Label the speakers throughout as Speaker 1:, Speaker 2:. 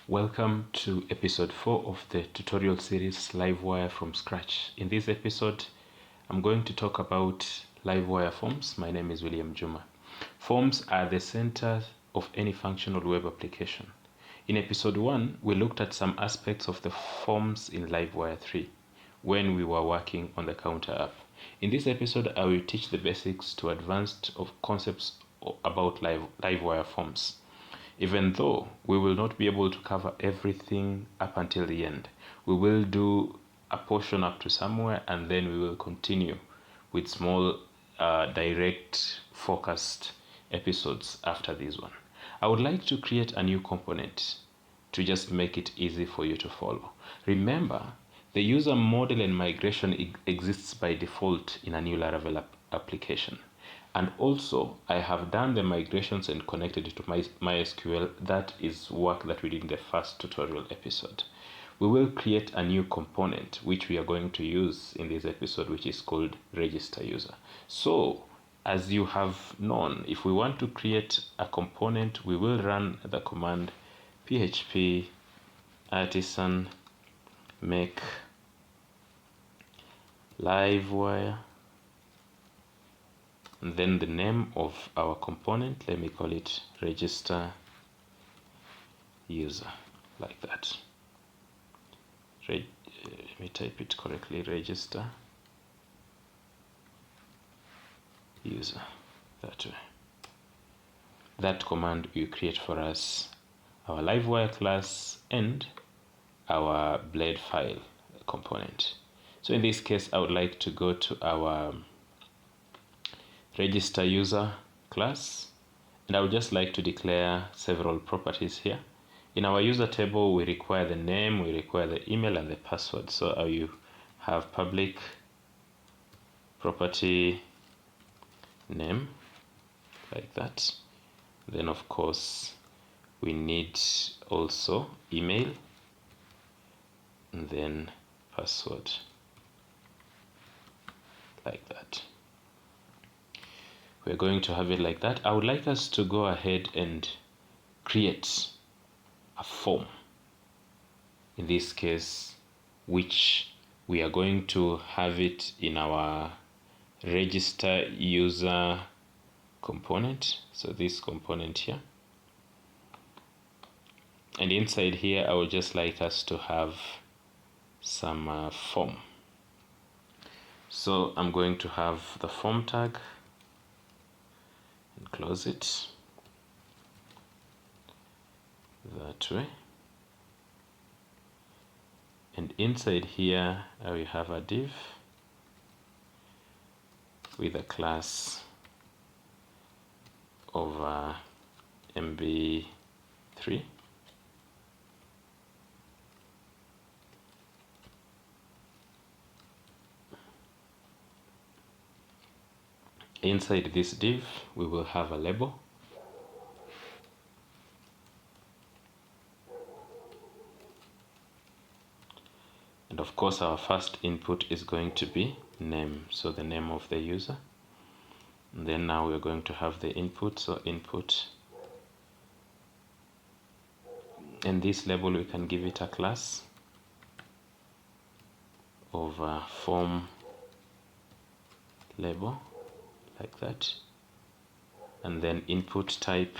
Speaker 1: Welcome to episode 4 of the tutorial series Livewire from scratch. In this episode, I'm going to talk about Livewire forms. My name is William Juma. Forms are the center of any functional web application. In episode 1, we looked at some aspects of the forms in Livewire 3 when we were working on the counter app. In this episode, I will teach the basics to advanced of concepts about Livewire forms. Even though we will not be able to cover everything up until the end, we will do a portion up to somewhere and then we will continue with small direct focused episodes after this one. I would like to create a new component to just make it easy for you to follow. Remember, the user model and migration exists by default in a new Laravel application. And also, I have done the migrations and connected it to MySQL. That is work that we did in the first tutorial episode. We will create a new component, which we are going to use in this episode, which is called register user. So, as you have known, if we want to create a component, we will run the command php artisan make livewire, and then the name of our component, let me call it register user, like that. Let me type it correctly, register user, that way. That command will create for us our Livewire class and our blade file component. So in this case, I would like to go to our register user class, and I would just like to declare several properties here. In our user table, we require the name, we require the email, and the password. So I will have public property name, like that. Then of course we need also email, and then password, like that. We're going to have it like that. I would like us to go ahead and create a form, in this case, which we are going to have it in our register user component. So this component here, and inside here I would just like us to have some form. So I'm going to have the form tag and close it that way, and inside here I will have a div with a class of mb3, inside this div we will have a label, and of course our first input is going to be name, so the name of the user. And then now we're going to have the input, so input, and this label we can give it a class of form label, like that, and then input type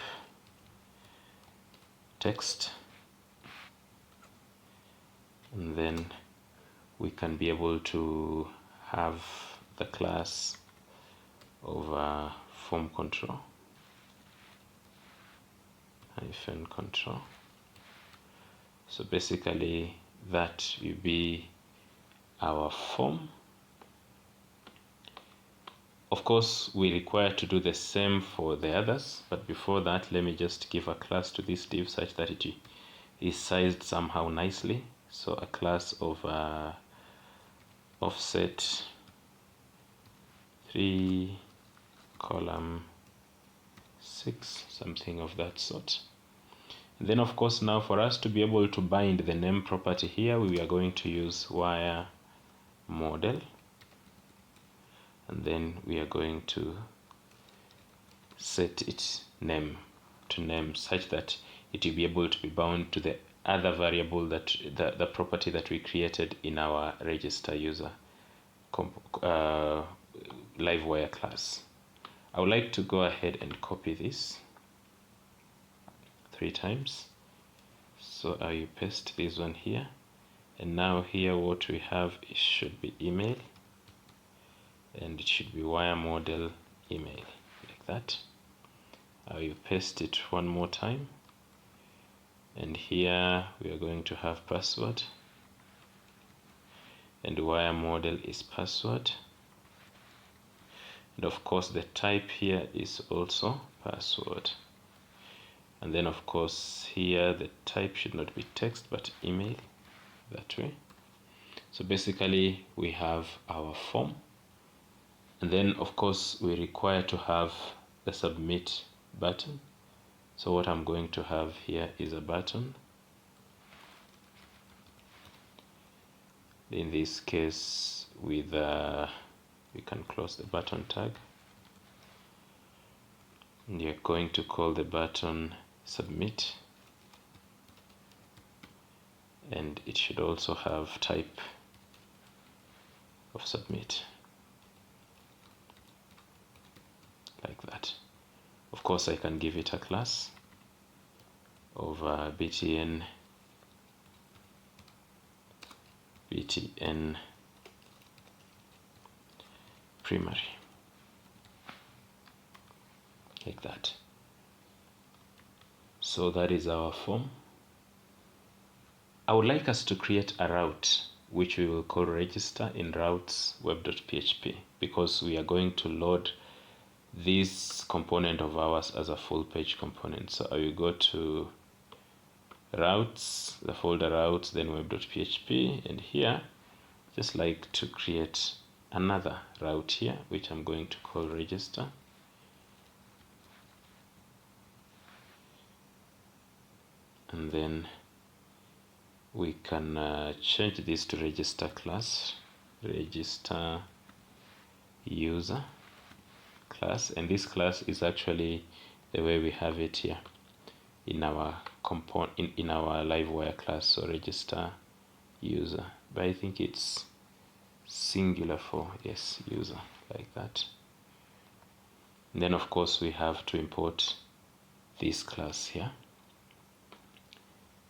Speaker 1: text, and then we can be able to have the class of form control hyphen control. So basically that will be our form. Of course, we require to do the same for the others, but before that, let me just give a class to this div such that it is sized somehow nicely. So a class of offset 3 column 6, something of that sort. And then of course, now for us to be able to bind the name property here, we are going to use wire model, and then we are going to set it name to name such that it will be able to be bound to the other variable that the property that we created in our register user Livewire class. I would like to go ahead and copy this 3 times. So I paste this one here, and now here what we have should be email, and it should be wire model email, like that. I will paste it one more time, and here we are going to have password, and wire model is password, and of course the type here is also password. And then of course here the type should not be text but email, that way. So basically we have our form, and then of course we require to have the submit button. So what I'm going to have here is a button. In this case, with we can close the button tag, and you're going to call the button submit, and it should also have type of submit, like that. Of course I can give it a class of btn primary, like that. So that is our form. I would like us to create a route which we will call register in routes web.php, because we are going to load this component of ours as a full page component. So I will go to routes, the folder routes, then web.php, and here just like to create another route here which I'm going to call register. And then we can change this to register class, register user class, and this class is actually the way we have it here in our in our Livewire class. So register user, but I think it's singular for yes user, like that. And then of course we have to import this class here.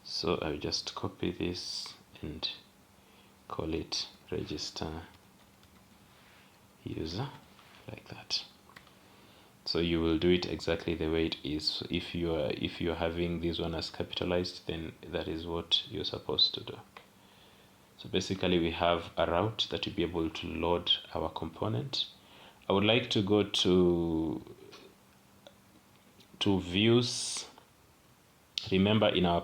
Speaker 1: So I'll just copy this and call it register user, like that. So you will do it exactly the way it is. So if you're having this one as capitalized, then that is what you're supposed to do. So basically we have a route that will be able to load our component. I would like to go to views. Remember in our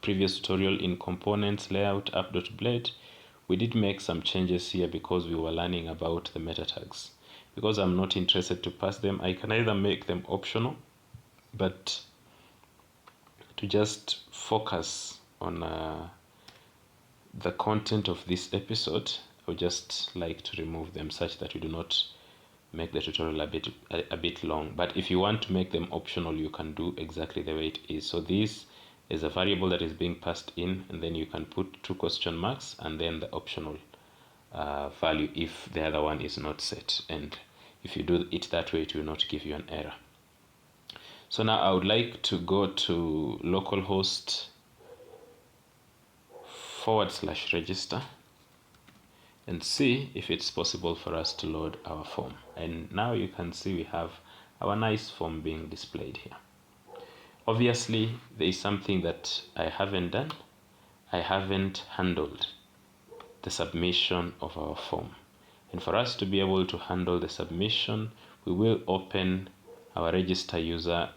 Speaker 1: previous tutorial in components layout app.blade, we did make some changes here because we were learning about the meta tags. Because I'm not interested to pass them, I can either make them optional, but to just focus on the content of this episode, I would just like to remove them such that we do not make the tutorial a bit long. But if you want to make them optional, you can do exactly the way it is. So this is a variable that is being passed in, and then you can put 2 question marks and then the optional value if the other one is not set, and if you do it that way, it will not give you an error. So now I would like to go to localhost /register and see if it's possible for us to load our form. And now you can see we have our nice form being displayed here. Obviously there is something that I haven't done. I haven't handled the submission of our form. And for us to be able to handle the submission, we will open our register user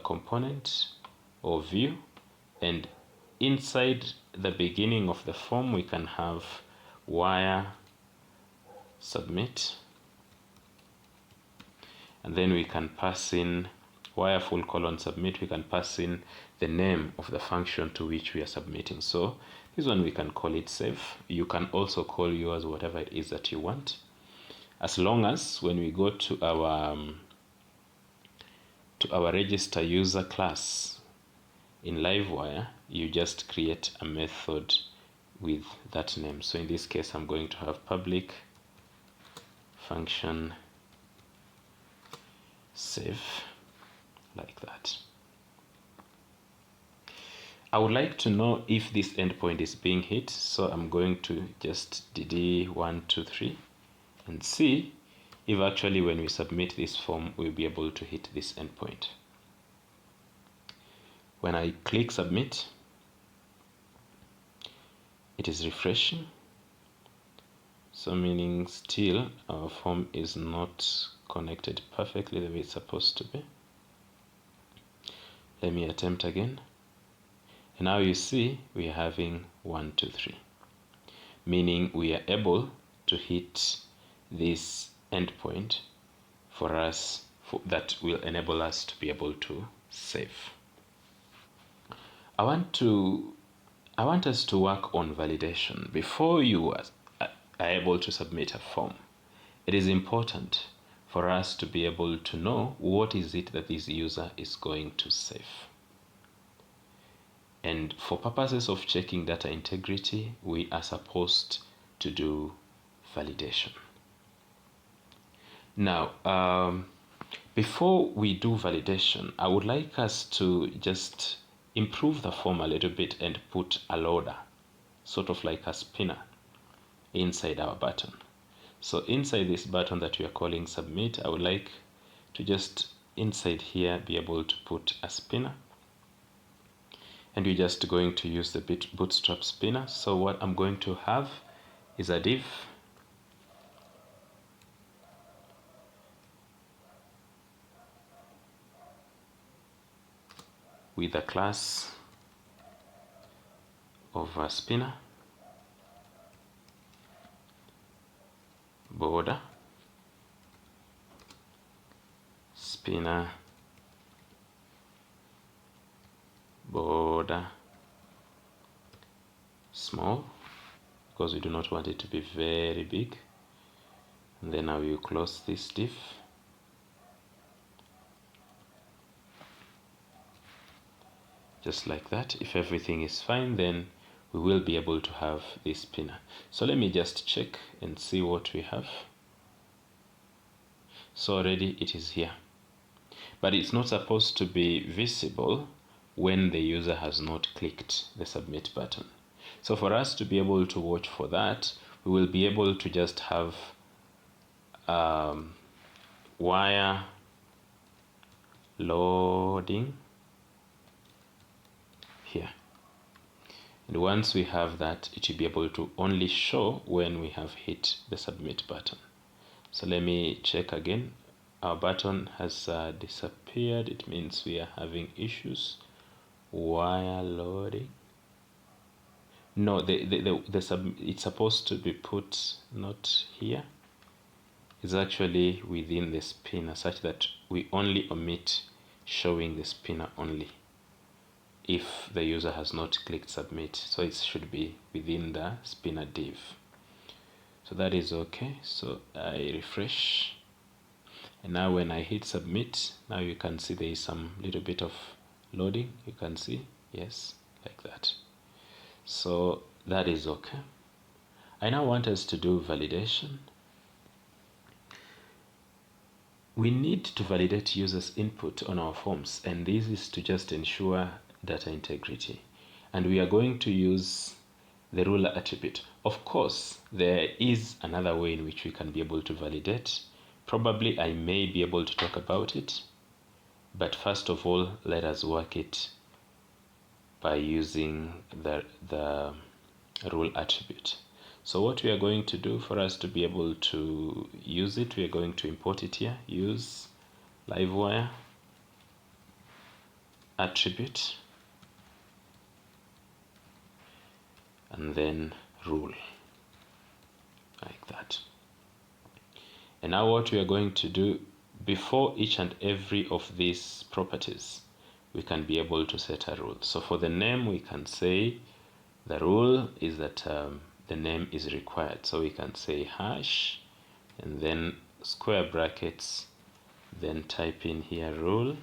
Speaker 1: component or view, and inside the beginning of the form we can have wire submit, and then we can pass in wire :submit. We can pass in the name of the function to which we are submitting. So this one we can call it save. You can also call yours whatever it is that you want, as long as when we go to our register user class, in Livewire, you just create a method with that name. So in this case, I'm going to have public function save, like that. I would like to know if this endpoint is being hit, so I'm going to just dd123 and see if actually when we submit this form, we'll be able to hit this endpoint. When I click submit, it is refreshing. So meaning still our form is not connected perfectly the way it's supposed to be. Let me attempt again. And now you see we are having 1, 2, 3, meaning we are able to hit this endpoint for us that will enable us to be able to save. I want us to work on validation. Before you are able to submit a form, it is important for us to be able to know what is it that this user is going to save. And for purposes of checking data integrity, we are supposed to do validation. Now, before we do validation, I would like us to just improve the form a little bit and put a loader, sort of like a spinner, inside our button. So inside this button that we are calling submit, I would like to just inside here be able to put a spinner. And we're just going to use the bootstrap spinner. So what I'm going to have is a div with a class of a spinner, border, spinner, border, small, because we do not want it to be very big. And then I will close this div. Just like that. If everything is fine, then we will be able to have this spinner. So let me just check and see what we have. So already it is here. But it's not supposed to be visible when the user has not clicked the submit button. So for us to be able to watch for that, we will be able to just have wire loading here. And once we have that, it will be able to only show when we have hit the submit button. So let me check again. Our button has disappeared. It means we are having issues. Wire loading. No, it's supposed to be put not here. It's actually within the spinner, such that we only omit showing the spinner only if the user has not clicked submit. So it should be within the spinner div. So that is okay. So I refresh. And now when I hit submit, now you can see there is some little bit of loading. You can see, yes, like that. So that is okay. I now want us to do validation. We need to validate users' input on our forms, and this is to just ensure data integrity. And we are going to use the ruler attribute. Of course, there is another way in which we can be able to validate. Probably I may be able to talk about it, but first of all, let us work it by using the rule attribute. So what we are going to do for us to be able to use it, we are going to import it here, use Livewire attribute, and then rule, like that. And now what we are going to do, before each and every of these properties, we can be able to set a rule. So for the name, we can say the rule is that the name is required. So we can say hash and then square brackets, then type in here rule,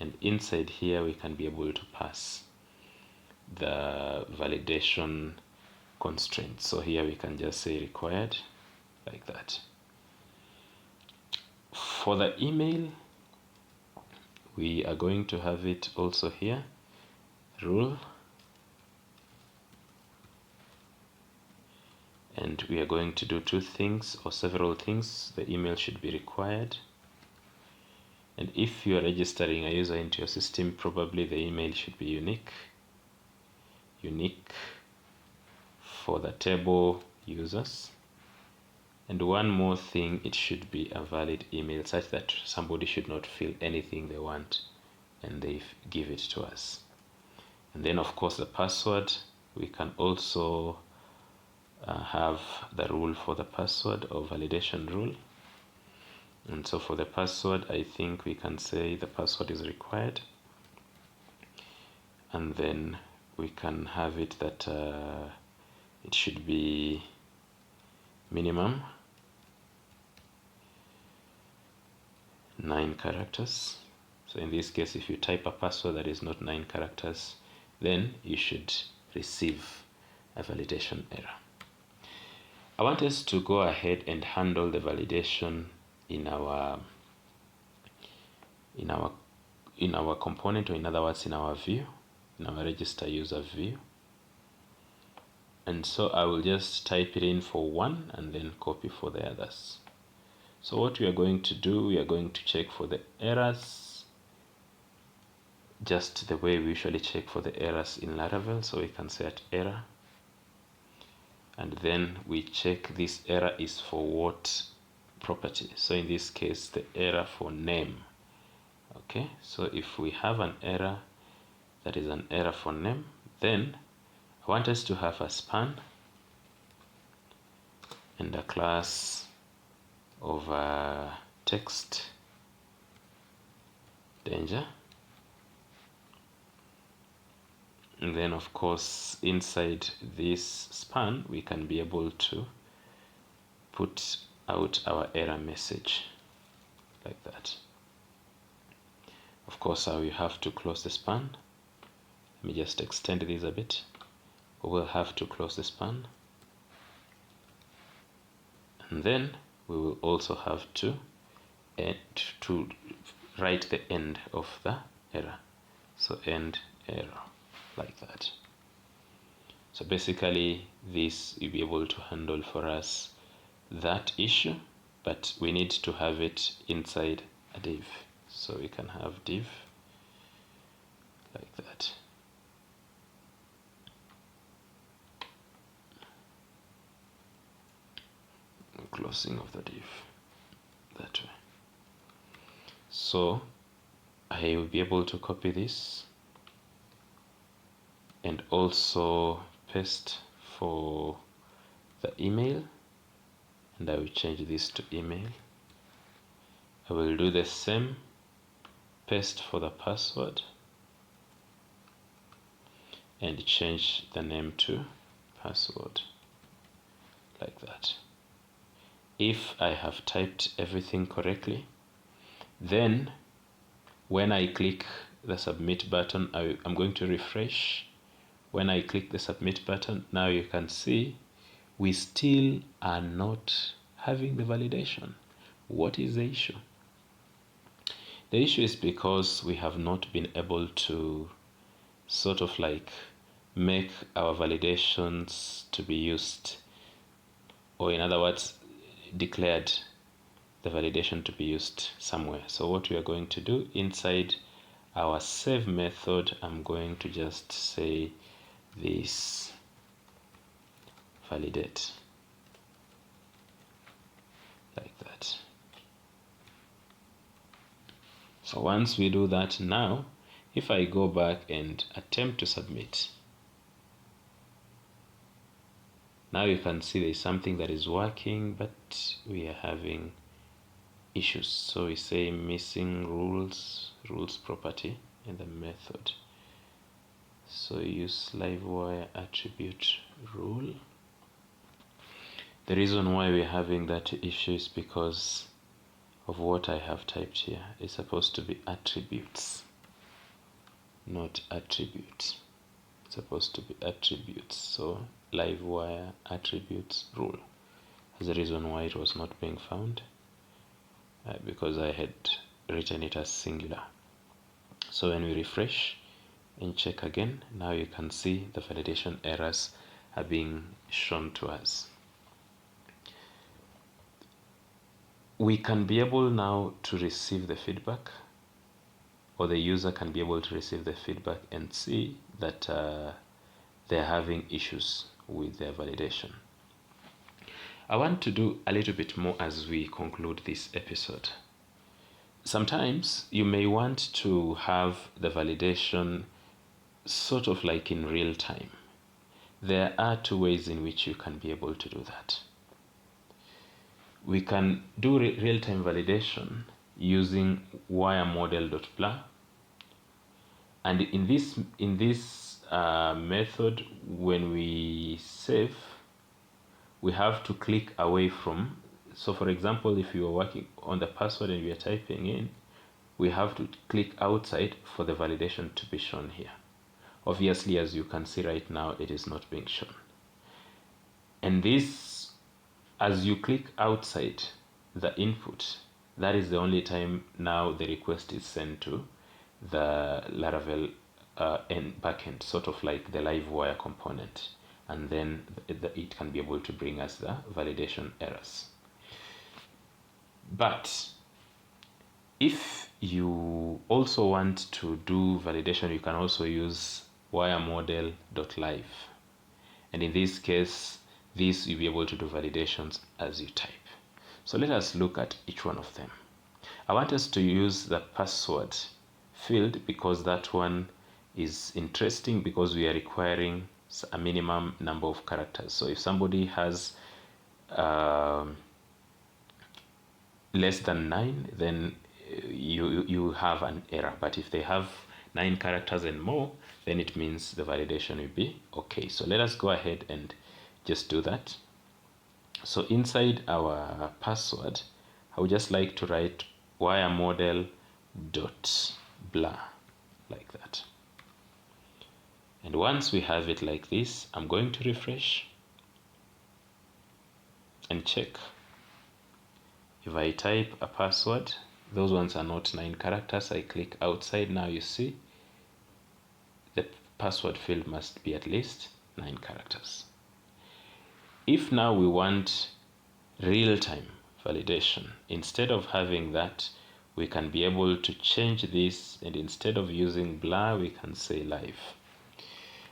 Speaker 1: and inside here we can be able to pass the validation constraints. So here we can just say required, like that. For the email, we are going to have it also here, rule, and we are going to do two things or several things. The email should be required, and if you are registering a user into your system, probably the email should be unique for the table users. And one more thing, it should be a valid email such that somebody should not fill anything they want and they give it to us. And then of course the password, we can also have the rule for the password or validation rule. And so for the password, I think we can say the password is required, and then we can have it that it should be minimum 9 characters. So in this case, if you type a password that is not 9 characters, then you should receive a validation error. I want us to go ahead and handle the validation in our component, or in other words in our view, in our register user view. And so I will just type it in for one and then copy for the others. So what we are going to do, we are going to check for the errors just the way we usually check for the errors in Laravel. So we can set error, and then we check this error is for what property. So in this case, the error for name. Okay, so if we have an error that is an error for name, then I want us to have a span and a class of text danger. And then of course inside this span we can be able to put out our error message like that. Of course I will have to close the span. Let me just extend this a bit. We will have to close the span, and then we will also have to write the end of the error. So end error, like that. So basically this will be able to handle for us that issue, but we need to have it inside a div. So we can have div like that. Closing of the div that way. So I will be able to copy this and also paste for the email, and I will change this to email. I will do the same, paste for the password and change the name to password like that. If I have typed everything correctly, then when I click the submit button, I'm going to refresh. When I click the submit button, now you can see we still are not having the validation. What is the issue? The issue is because we have not been able to sort of like make our validations to be used, or in other words, declared the validation to be used somewhere. So what we are going to do inside our save method, I'm going to just say this validate like that. So once we do that, now if I go back and attempt to submit, now you can see there's something that is working, but we are having issues. So we say missing rules property in the method. So use Livewire attribute rule. The reason why we're having that issue is because of what I have typed here. It's supposed to be attributes. not attributes. It's supposed to be attributes. So Livewire attributes rule. There's a reason why it was not being found, because I had written it as singular. So when we refresh and check again, now you can see the validation errors are being shown to us. We can be able now to receive the feedback, or the user can be able to receive the feedback and see that they're having issues with their validation. I want to do a little bit more as we conclude this episode. Sometimes you may want to have the validation sort of like in real time. There are two ways in which you can be able to do that. We can do real-time validation using wiremodel.blah, and in this method, when we save, we have to click away from. So for example, if you are working on the password and we are typing in, we have to click outside for the validation to be shown here. Obviously, as you can see right now, it is not being shown. And this, as you click outside the input, that is the only time now the request is sent to the Laravel backend, sort of like the Livewire component. And then it can be able to bring us the validation errors. But if you also want to do validation, you can also use wiremodel.live. And in this case, you'll be able to do validations as you type. So let us look at each one of them. I want us to use the password field because that one is interesting, because we are requiring a minimum number of characters. So if somebody has less than 9, then you have an error. But if they have 9 characters and more, then it means the validation will be okay. So let us go ahead and just do that. So inside our password, I would just like to write wiremodel.blah like that. And once we have it like this, I'm going to refresh and check. If I type a password, those ones are not 9 characters. I click outside. Now you see the password field must be at least 9 characters. If now we want real-time validation, instead of having that, we can be able to change this, and instead of using blah, we can say live.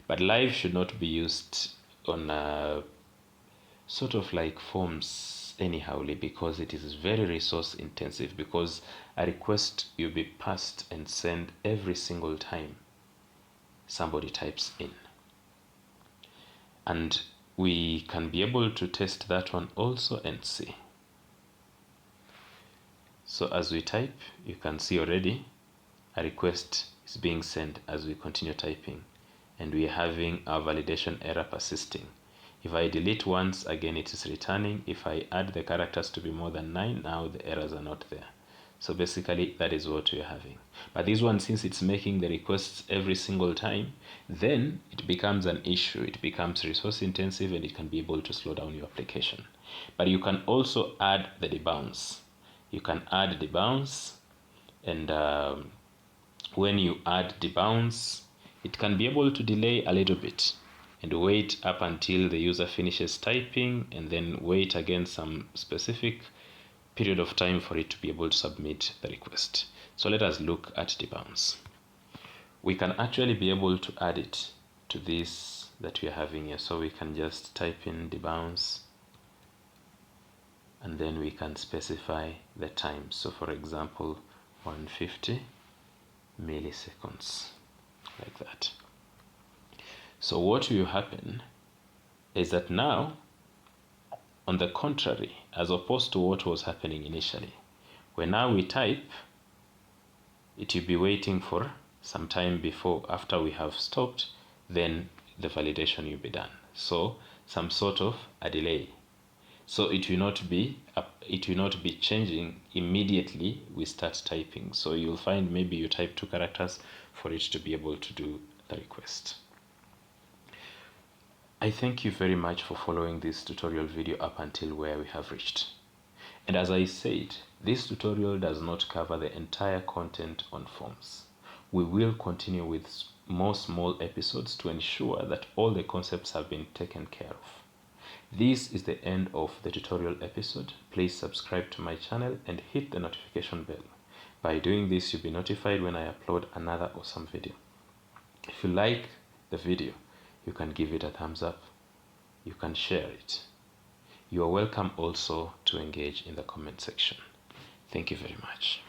Speaker 1: But live should not be used on sort of like forms anyhowly, because it is very resource intensive, because a request will be passed and sent every single time somebody types in. And we can be able to test that one also and see. So as we type, you can see already a request is being sent as we continue typing, and we are having our validation error persisting. If I delete once, again it is returning. If I add the characters to be more than 9, now the errors are not there. So basically that is what we are having. But this one, since it's making the requests every single time, then it becomes an issue. It becomes resource intensive, and it can be able to slow down your application. But you can also add the debounce. You can add debounce, and when you add debounce, it can be able to delay a little bit and wait up until the user finishes typing, and then wait again some specific period of time for it to be able to submit the request. So let us look at debounce. We can actually be able to add it to this that we are having here. So we can just type in debounce, and then we can specify the time. So for example, 150 milliseconds, like that. So what will happen is that now, on the contrary, as opposed to what was happening initially, when now we type, it will be waiting for some time before, after we have stopped, then the validation will be done. So some sort of a delay. So it will not be changing immediately we start typing. So you'll find maybe you type 2 characters for it to be able to do the request. I thank you very much for following this tutorial video up until where we have reached. And as I said, this tutorial does not cover the entire content on forms. We will continue with more small episodes to ensure that all the concepts have been taken care of. This is the end of the tutorial episode. Please subscribe to my channel and hit the notification bell. By doing this, you'll be notified when I upload another awesome video. If you like the video, you can give it a thumbs up. You can share it. You are welcome also to engage in the comment section. Thank you very much.